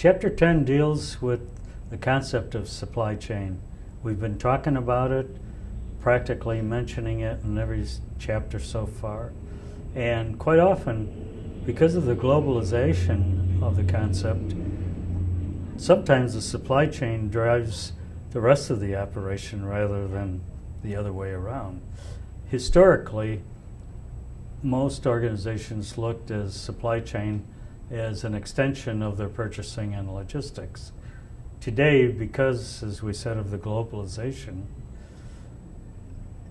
Chapter 10 deals with the concept of supply chain. We've been talking about it, practically mentioning it in every chapter so far. And quite often, because of the globalization of the concept, sometimes the supply chain drives the rest of the operation rather than the other way around. Historically, most organizations looked at supply chain as an extension of their purchasing and logistics. Today, because, as we said, of the globalization,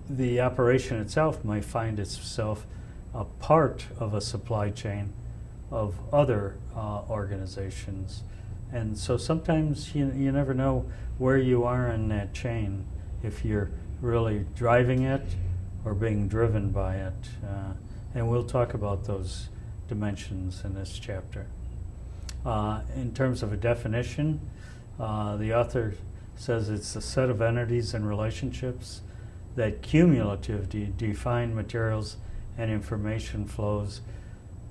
the operation itself may find itself a part of a supply chain of other organizations. And so sometimes you never know where you are in that chain, if you're really driving it or being driven by it. And we'll talk about those dimensions in this chapter. In terms of a definition, the author says it's a set of entities and relationships that cumulatively define materials and information flows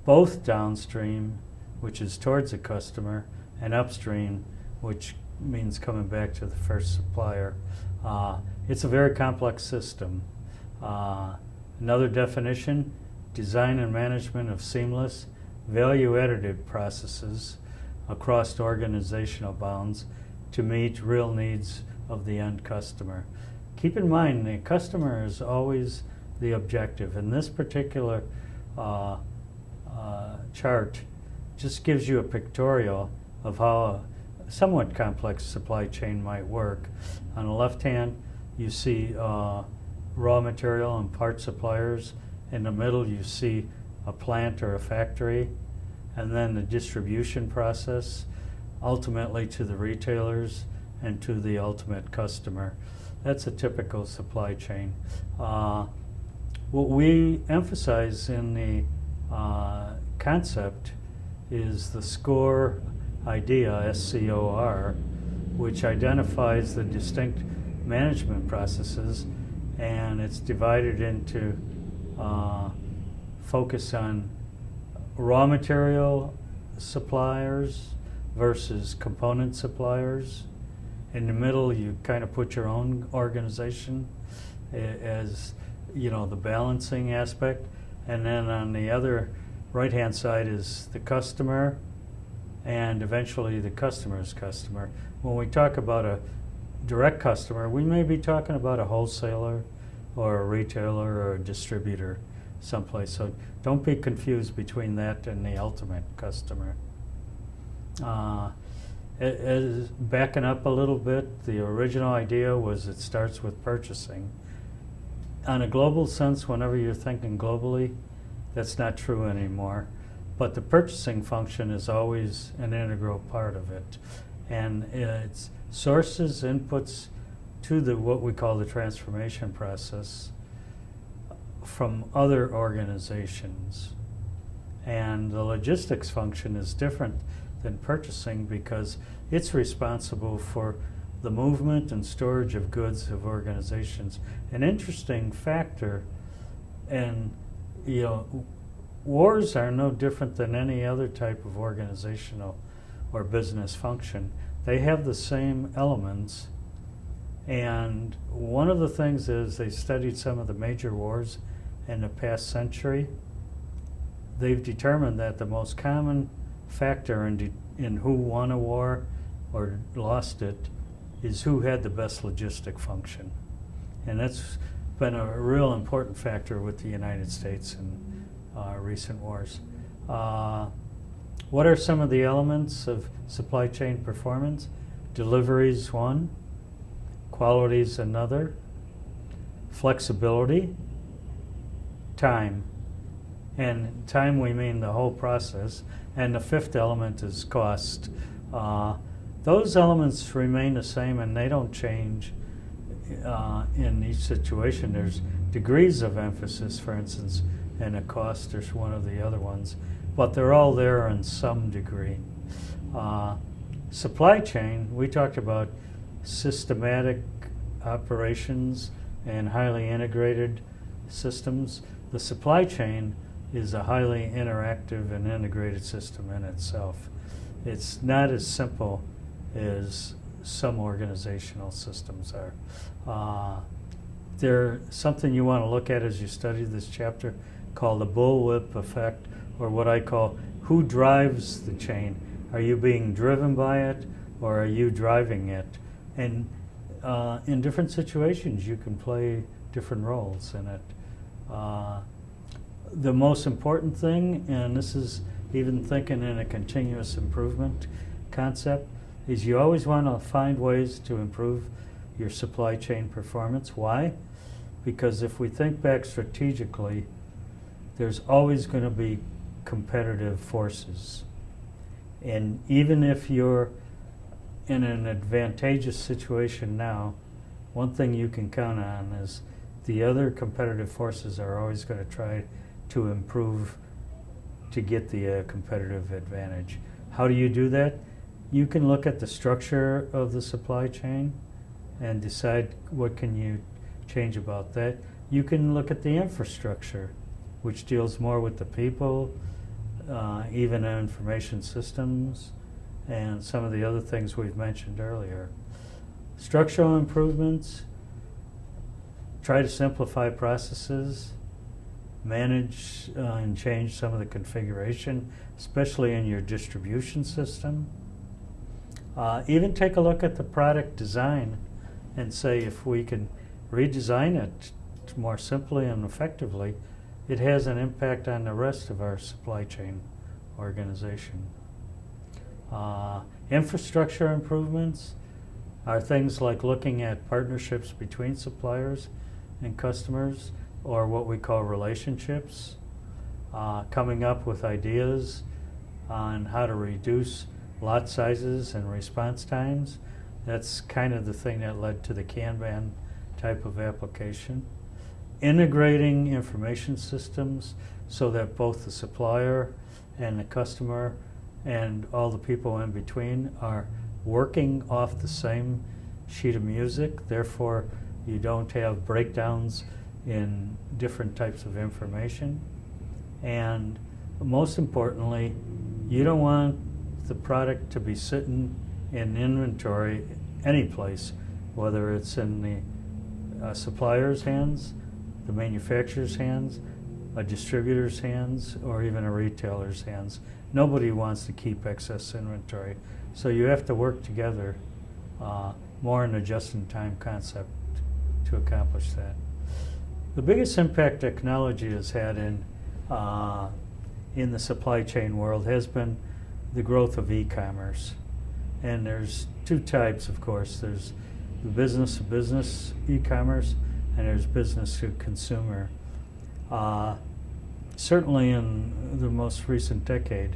both downstream, which is towards the customer, and upstream, which means coming back to the first supplier. It's a very complex system. Another definition, design and management of seamless, value-additive processes across organizational bounds to meet real needs of the end customer. Keep in mind, the customer is always the objective, and this particular chart just gives you a pictorial of how a somewhat complex supply chain might work. On the left hand, you see raw material and part suppliers. In the middle, you see a plant or a factory, and then the distribution process, ultimately to the retailers and to the ultimate customer. That's a typical supply chain. What we emphasize in the concept is the SCORE idea, S-C-O-R, which identifies the distinct management processes, and it's divided into focus on raw material suppliers versus component suppliers. In the middle, you kind of put your own organization as, the balancing aspect. And then on the other right-hand side is the customer and eventually the customer's customer. When we talk about a direct customer, we may be talking about a wholesaler or a retailer or a distributor someplace. So don't be confused between that and the ultimate customer. Backing up a little bit, the original idea was it starts with purchasing. On a global sense, whenever you're thinking globally, that's not true anymore. But the purchasing function is always an integral part of it. And it's sources, inputs to what we call the transformation process from other organizations. And the logistics function is different than purchasing because it's responsible for the movement and storage of goods of organizations. An interesting factor, and wars are no different than any other type of organizational or business function. They have the same elements, and one of the things is they studied some of the major wars in the past century. They've determined that the most common factor in who won a war or lost it is who had the best logistic function. And that's been a real important factor with the United States in recent wars. What are some of the elements of supply chain performance? Delivery is one, quality is another, flexibility, time. And time, we mean the whole process. And the fifth element is cost. Those elements remain the same and they don't change in each situation. There's degrees of emphasis, for instance, and a cost is one of the other ones, but they're all there in some degree. Supply chain, we talked about systematic operations and highly integrated systems. The supply chain is a highly interactive and integrated system in itself. It's not as simple as some organizational systems are. There's something you want to look at as you study this chapter called the bullwhip effect, or what I call who drives the chain. Are you being driven by it, or are you driving it? And in different situations, you can play different roles in it. The most important thing, and this is even thinking in a continuous improvement concept, is you always want to find ways to improve your supply chain performance. Why? Because if we think back strategically, there's always going to be competitive forces. And even if you're in an advantageous situation now, one thing you can count on is the other competitive forces are always going to try to improve to get the competitive advantage. How do you do that? You can look at the structure of the supply chain and decide what can you change about that. You can look at the infrastructure, which deals more with the people, even information systems, and some of the other things we've mentioned earlier. Structural improvements, try to simplify processes, manage and change some of the configuration, especially in your distribution system. Even take a look at the product design and say if we can redesign it more simply and effectively, it has an impact on the rest of our supply chain organization. Infrastructure improvements are things like looking at partnerships between suppliers and customers, or what we call relationships, coming up with ideas on how to reduce lot sizes and response times. That's kind of the thing that led to the Kanban type of application. Integrating information systems so that both the supplier and the customer and all the people in between are working off the same sheet of music. Therefore, you don't have breakdowns in different types of information. And most importantly, you don't want the product to be sitting in inventory any place, whether it's in the supplier's hands, the manufacturer's hands, a distributor's hands, or even a retailer's hands. Nobody wants to keep excess inventory. So you have to work together more in a just-in-time concept to accomplish that. The biggest impact technology has had in the supply chain world has been the growth of e-commerce. And there's two types, of course. There's the business-to-business e-commerce, and there's business-to-consumer. Certainly in the most recent decade,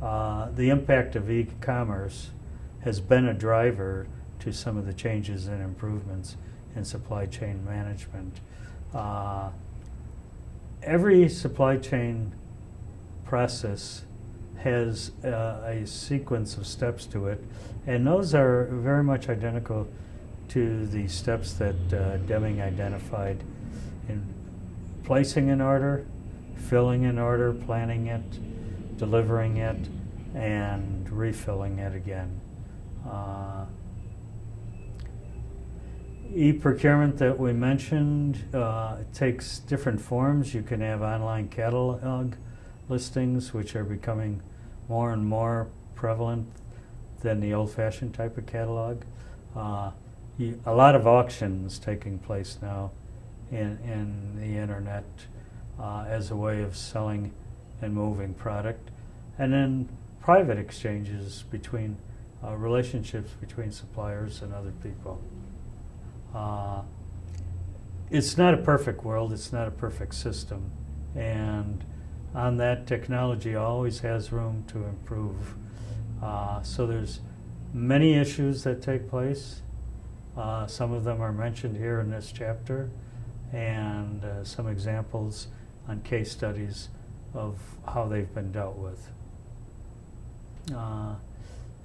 the impact of e-commerce has been a driver to some of the changes and improvements in supply chain management. Every supply chain process has a sequence of steps to it, and those are very much identical to the steps that Deming identified in placing an order, filling an order, planning it, delivering it, and refilling it again. E-procurement that we mentioned takes different forms. You can have online catalog listings, which are becoming more and more prevalent than the old-fashioned type of catalog. A lot of auctions taking place now in the internet as a way of selling and moving product. And then private exchanges between relationships between suppliers and other people. It's not a perfect world, it's not a perfect system, and on that, technology always has room to improve. So there's many issues that take place. Some of them are mentioned here in this chapter, and some examples on case studies of how they've been dealt with.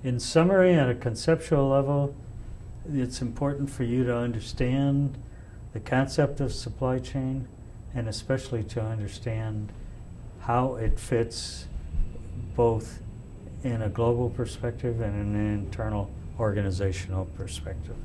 In summary, at a conceptual level, it's important for you to understand the concept of supply chain, and especially to understand how it fits both in a global perspective and an internal organizational perspective.